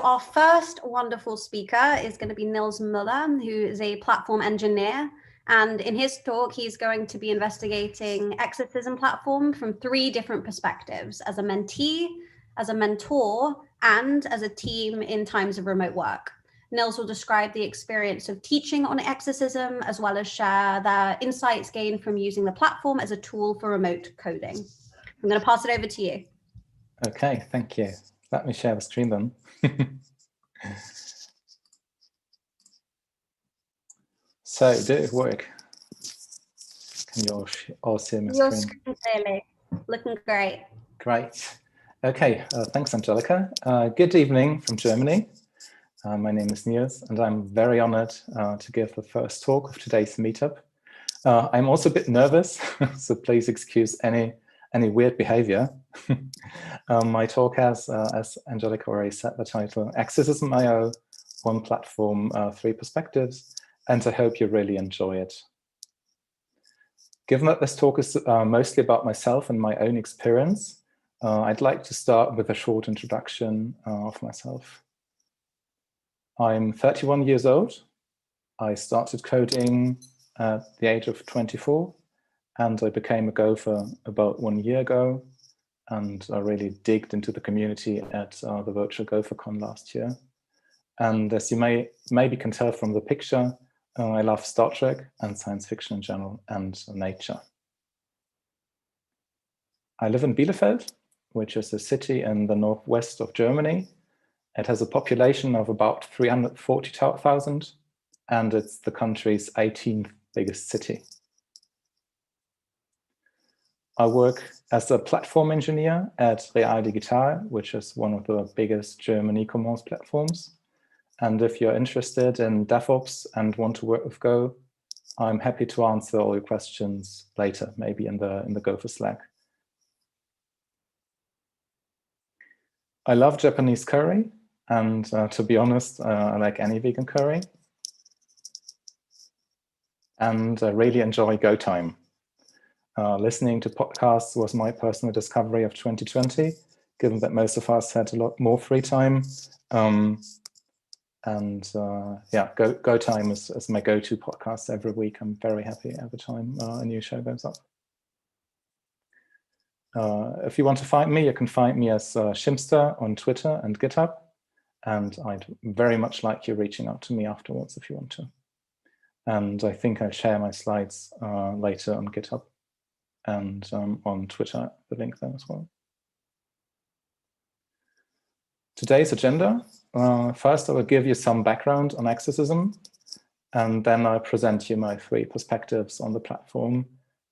Our first wonderful speaker is going to be Nils Müller, who is a platform engineer. And in his talk, he's going to be investigating Exercism platform from 3 different perspectives: as a mentee, as a mentor, and as a team in times of remote work. Nils will describe the experience of teaching on Exercism, as well as share their insights gained from using the platform as a tool for remote coding. I'm going to pass it over to you. Okay, thank you. Let me share the screen then. So, did it work? Can you all see my Your screen? screen clearly. Looking great. Great. Okay, thanks, Angelica. Good evening from Germany. My name is Nils, and I'm very honored to give the first talk of today's meetup. I'm also a bit nervous, so please excuse any weird behavior. My talk has, as Angelica already said, the title Exercism IO, One Platform, 3 Perspectives, and I hope you really enjoy it. Given that this talk is mostly about myself and my own experience, I'd like to start with a short introduction of myself. I'm 31 years old. I started coding at the age of 24, and I became a gopher about 1 year ago, and I really digged into the community at the virtual GopherCon last year. And as you maybe can tell from the picture, I love Star Trek and science fiction in general and nature. I live in Bielefeld, which is a city in the northwest of Germany. It has a population of about 340,000, and it's the country's 18th biggest city. I work as a platform engineer at Real Digital, which is one of the biggest German e-commerce platforms. And if you're interested in DevOps and want to work with Go, I'm happy to answer all your questions later, maybe in the Gopher Slack. I love Japanese curry, and to be honest, I like any vegan curry. And I really enjoy Go time. Listening to podcasts was my personal discovery of 2020, given that most of us had a lot more free time. Yeah, Go Time is my go-to podcast every week. I'm very happy every time a new show goes up. If you want to find me, you can find me as Shimster on Twitter and GitHub. And I'd very much like you reaching out to me afterwards if you want to. And I think I'll share my slides later on GitHub and on Twitter, the link there as well. Today's agenda. First, I will give you some background on Exercism, and then I'll present you my 3 perspectives on the platform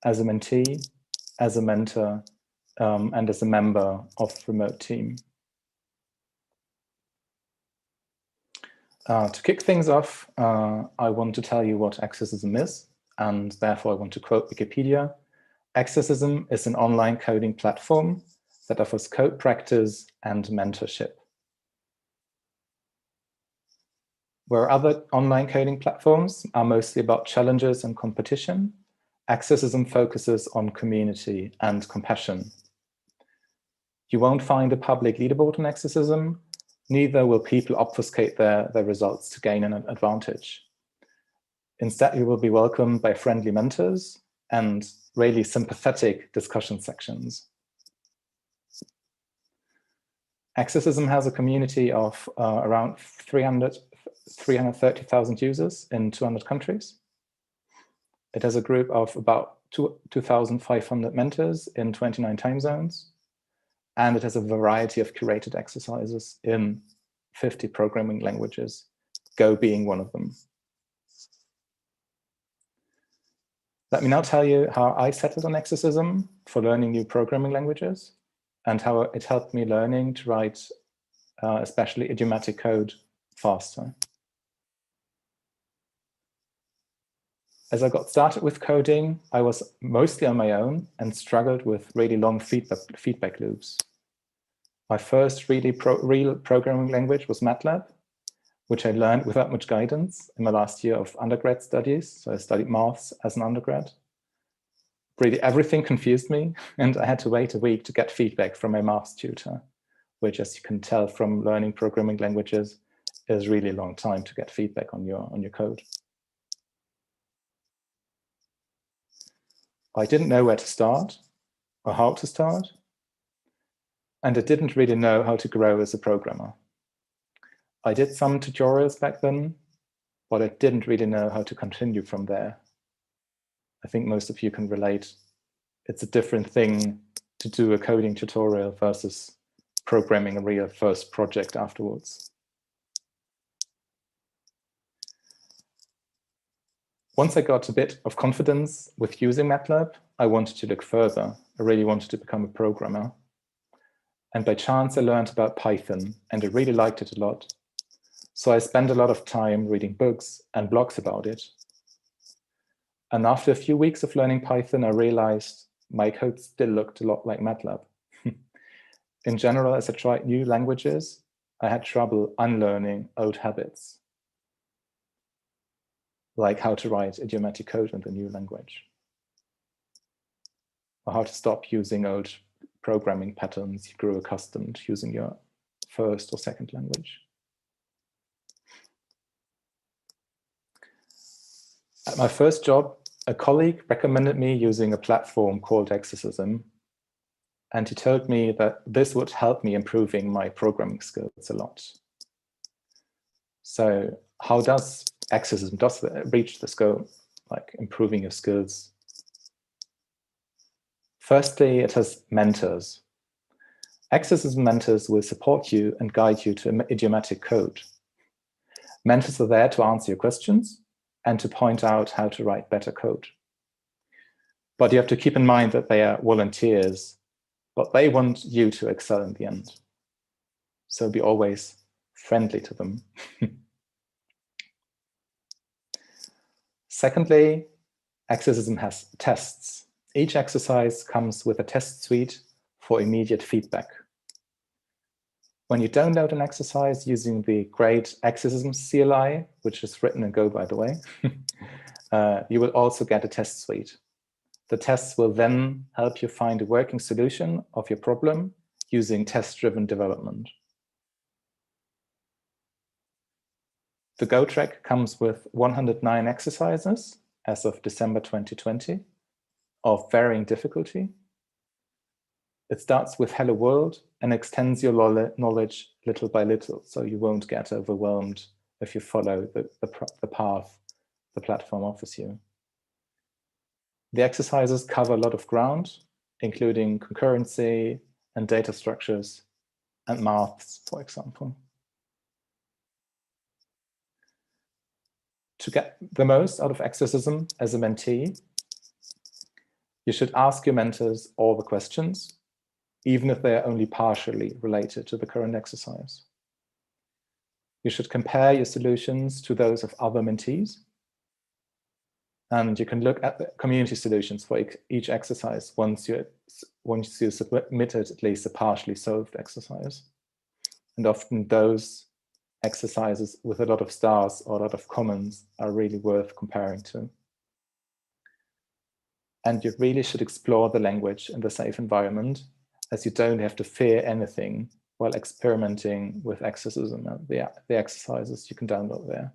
as a mentee, as a mentor, and as a member of the remote team. To kick things off, I want to tell you what Exercism is, and therefore I want to quote Wikipedia. Exercism is an online coding platform that offers code practice and mentorship. Where other online coding platforms are mostly about challenges and competition, Exercism focuses on community and compassion. You won't find a public leaderboard on Exercism, neither will people obfuscate their results to gain an advantage. Instead, you will be welcomed by friendly mentors and really sympathetic discussion sections. Exercism has a community of around 330,000 users in 200 countries. It has a group of about 2,500 mentors in 29 time zones. And it has a variety of curated exercises in 50 programming languages, Go being one of them. Let me now tell you how I settled on Exercism for learning new programming languages and how it helped me learning to write especially idiomatic code faster. As I got started with coding, I was mostly on my own and struggled with really long feedback loops. My first real programming language was MATLAB, which I learned without much guidance in my last year of undergrad studies. So I studied maths as an undergrad. Really everything confused me, and I had to wait a week to get feedback from my maths tutor. which, as you can tell from learning programming languages, is really a long time to get feedback on your code. I didn't know where to start or how to start, and I didn't really know how to grow as a programmer. I did some tutorials back then, but I didn't really know how to continue from there. I think most of you can relate. It's a different thing to do a coding tutorial versus programming a real first project afterwards. Once I got a bit of confidence with using MATLAB, I wanted to look further. I really wanted to become a programmer. And by chance, I learned about Python, and I really liked it a lot. So I spent a lot of time reading books and blogs about it. And after a few weeks of learning Python, I realized my code still looked a lot like MATLAB. In general, as I tried new languages, I had trouble unlearning old habits, like how to write idiomatic code in the new language, or how to stop using old programming patterns you grew accustomed to using your first or second language. At my first job, a colleague recommended me using a platform called Exercism, and he told me that this would help me improving my programming skills a lot. So how does Exercism reach this goal, like improving your skills? Firstly, it has mentors. Exercism mentors will support you and guide you to idiomatic code. Mentors are there to answer your questions and to point out how to write better code. But you have to keep in mind that they are volunteers, but they want you to excel in the end. So be always friendly to them. Secondly, Exercism has tests. Each exercise comes with a test suite for immediate feedback. When you download an exercise using the great Exercism CLI, which is written in Go, by the way, you will also get a test suite. The tests will then help you find a working solution of your problem using test-driven development. The Go track comes with 109 exercises as of December 2020 of varying difficulty. It starts with Hello World and extends your knowledge little by little, so you won't get overwhelmed if you follow the path the platform offers you. The exercises cover a lot of ground, including concurrency and data structures and maths, for example. To get the most out of Exercism as a mentee, you should ask your mentors all the questions, even if they are only partially related to the current exercise. You should compare your solutions to those of other mentees. And you can look at the community solutions for each exercise once you submitted at least a partially solved exercise. And often those exercises with a lot of stars or a lot of comments are really worth comparing to. And you really should explore the language in the safe environment, as you don't have to fear anything while experimenting with Exercism and the exercises you can download there.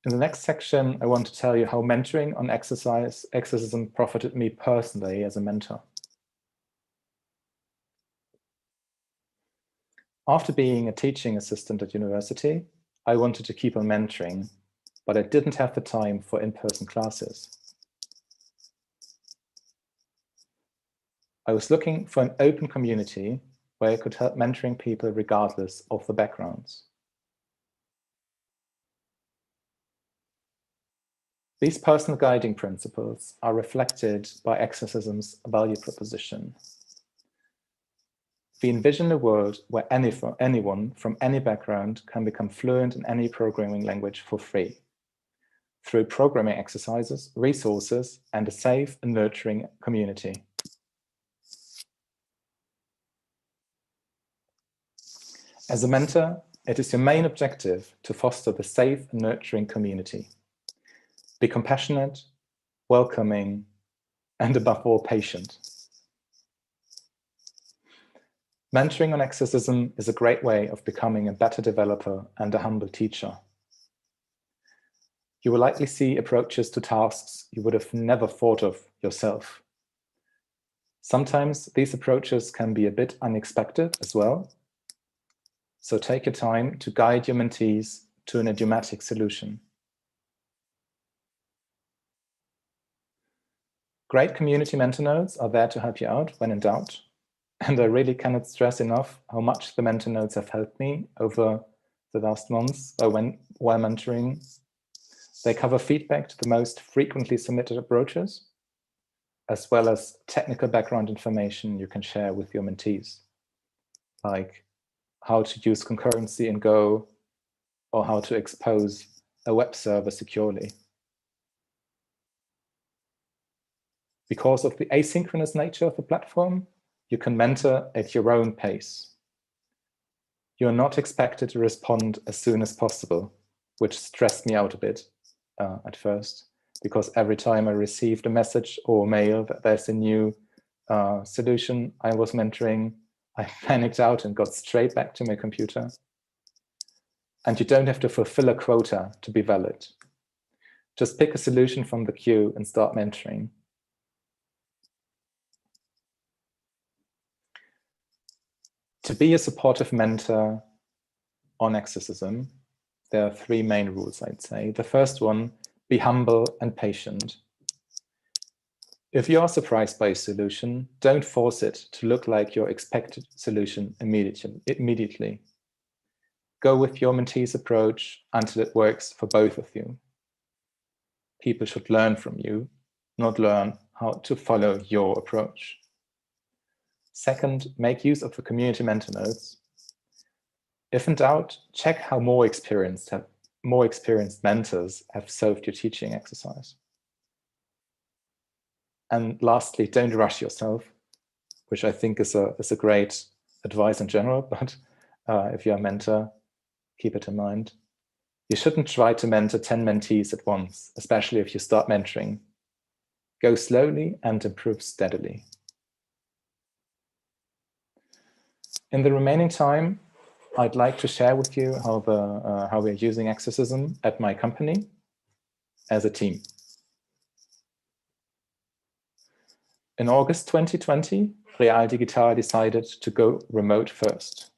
In the next section, I want to tell you how mentoring on Exercism profited me personally as a mentor. After being a teaching assistant at university, I wanted to keep on mentoring, but I didn't have the time for in-person classes. I was looking for an open community where I could help mentoring people regardless of the backgrounds. These personal guiding principles are reflected by Exercism's value proposition. We envision a world where anyone from any background can become fluent in any programming language for free, through programming exercises, resources, and a safe and nurturing community. As a mentor, it is your main objective to foster the safe and nurturing community. Be compassionate, welcoming, and above all, patient. Mentoring on Exercism is a great way of becoming a better developer and a humble teacher. You will likely see approaches to tasks you would have never thought of yourself. Sometimes these approaches can be a bit unexpected as well. So take your time to guide your mentees to an idiomatic solution. Great community mentor notes are there to help you out when in doubt. And I really cannot stress enough how much the mentor notes have helped me over the last months while mentoring. They cover feedback to the most frequently submitted approaches, as well as technical background information you can share with your mentees, like how to use concurrency in Go or how to expose a web server securely. Because of the asynchronous nature of the platform, you can mentor at your own pace. You're not expected to respond as soon as possible, which stressed me out a bit at first, because every time I received a message or mail that there's a new solution I was mentoring, I panicked out and got straight back to my computer. And you don't have to fulfill a quota to be valid. Just pick a solution from the queue and start mentoring. To be a supportive mentor on Exercism, there are three main rules, I'd say. The first one, be humble and patient. If you are surprised by a solution, don't force it to look like your expected solution immediately. Go with your mentee's approach until it works for both of you. People should learn from you, not learn how to follow your approach. Second, make use of the community mentor notes. If in doubt, check how more experienced mentors have solved your teaching exercise. And lastly, don't rush yourself, which I think is a great advice in general, but if you're a mentor, keep it in mind. You shouldn't try to mentor 10 mentees at once, especially if you start mentoring. Go slowly and improve steadily. In the remaining time, I'd like to share with you how we're using Exercism at my company as a team. In August 2020, Real Digital decided to go remote first.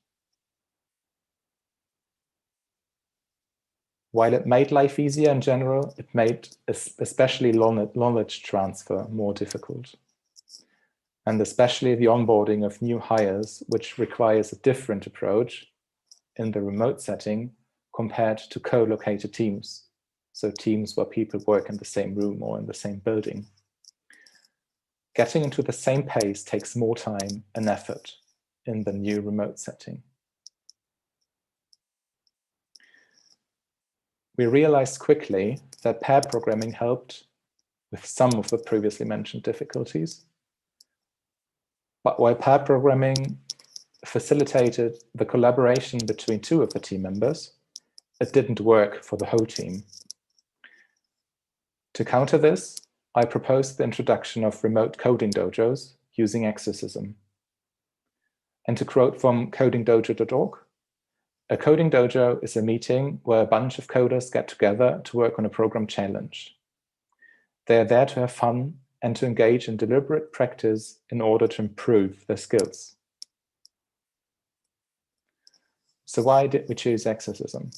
While it made life easier in general, it made especially knowledge transfer more difficult. And especially the onboarding of new hires, which requires a different approach in the remote setting compared to co-located teams. So teams where people work in the same room or in the same building. Getting into the same pace takes more time and effort in the new remote setting. We realized quickly that pair programming helped with some of the previously mentioned difficulties. But while pair programming facilitated the collaboration between two of the team members, it didn't work for the whole team. To counter this, I proposed the introduction of remote coding dojos using Exercism. And to quote from codingdojo.org, a coding dojo is a meeting where a bunch of coders get together to work on a program challenge. They are there to have fun and to engage in deliberate practice in order to improve their skills. So why did we choose Exercism?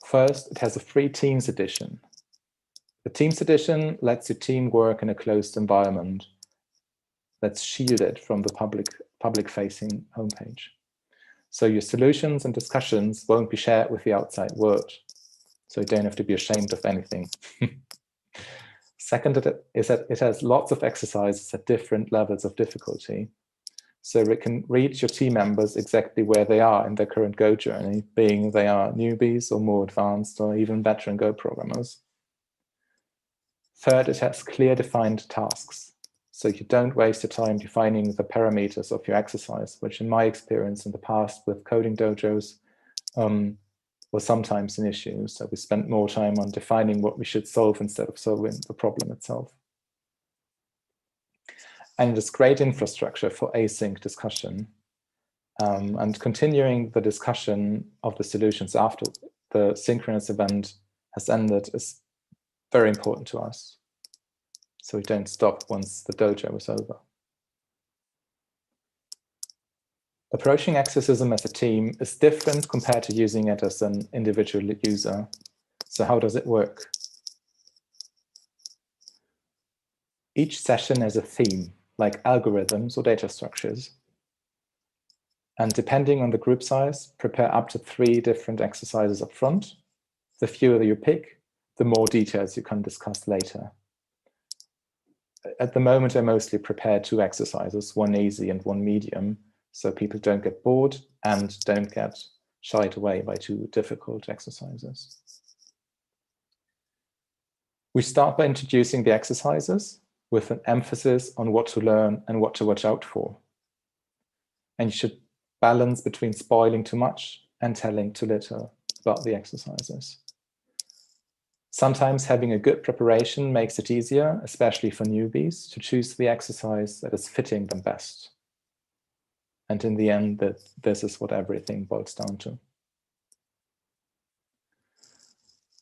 First, it has a free Teams edition. The Teams edition lets you teamwork in a closed environment that's shielded from the public-facing homepage. So your solutions and discussions won't be shared with the outside world. So you don't have to be ashamed of anything. Second is that it has lots of exercises at different levels of difficulty. So it can reach your team members exactly where they are in their current Go journey, being they are newbies or more advanced or even veteran Go programmers. Third, it has clear defined tasks. So you don't waste your time defining the parameters of your exercise, which in my experience in the past with coding dojos was sometimes an issue. So we spent more time on defining what we should solve instead of solving the problem itself. And it is great infrastructure for async discussion. And continuing the discussion of the solutions after the synchronous event has ended is very important to us. So we don't stop once the dojo is over. Approaching Exercism as a team is different compared to using it as an individual user. So how does it work? Each session has a theme, like algorithms or data structures. And depending on the group size, prepare up to 3 different exercises up front. The fewer you pick, the more details you can discuss later. At the moment, I mostly prepare 2 exercises, one easy and one medium, so people don't get bored and don't get shied away by 2 difficult exercises. We start by introducing the exercises with an emphasis on what to learn and what to watch out for. And you should balance between spoiling too much and telling too little about the exercises. Sometimes having a good preparation makes it easier, especially for newbies, to choose the exercise that is fitting them best. And in the end, this is what everything boils down to.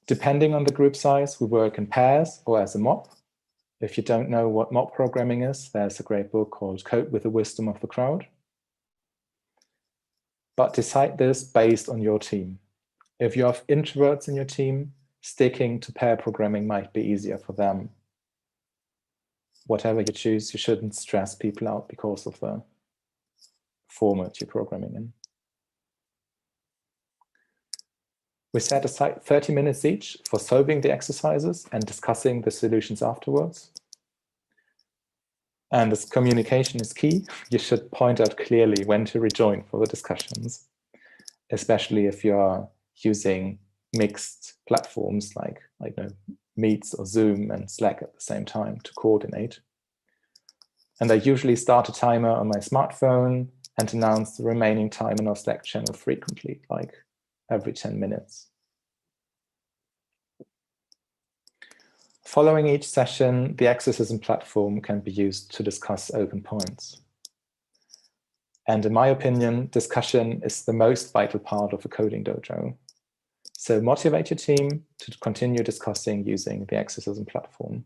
Depending on the group size, we work in pairs or as a mob. If you don't know what mob programming is, there's a great book called Code with the Wisdom of the Crowd. But decide this based on your team. If you have introverts in your team, sticking to pair programming might be easier for them. Whatever you choose, you shouldn't stress people out because of the format you're programming in. We set aside 30 minutes each for solving the exercises and discussing the solutions afterwards. And as communication is key, you should point out clearly when to rejoin for the discussions, especially if you're using mixed platforms like Meets or Zoom and Slack at the same time to coordinate. And I usually start a timer on my smartphone and announce the remaining time in our Slack channel frequently, like every 10 minutes. Following each session, the Exercism platform can be used to discuss open points. And in my opinion, discussion is the most vital part of a coding dojo. So motivate your team to continue discussing using the Exercism platform.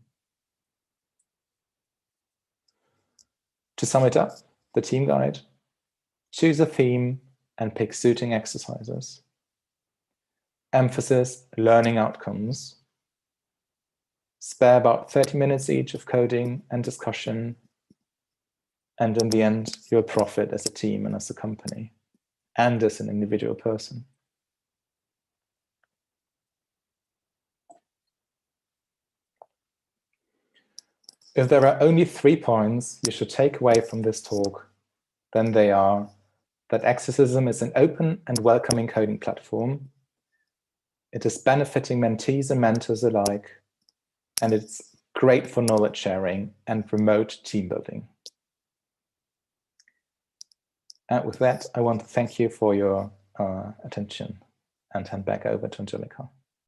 To sum it up, the team guide: choose a theme and pick suiting exercises. Emphasis learning outcomes. Spare about 30 minutes each of coding and discussion. And in the end, you'll profit as a team and as a company, and as an individual person. If there are only 3 points you should take away from this talk, then they are that Exercism is an open and welcoming coding platform. It is benefiting mentees and mentors alike, and it's great for knowledge sharing and remote team building. And with that, I want to thank you for your attention and hand back over to Angelica.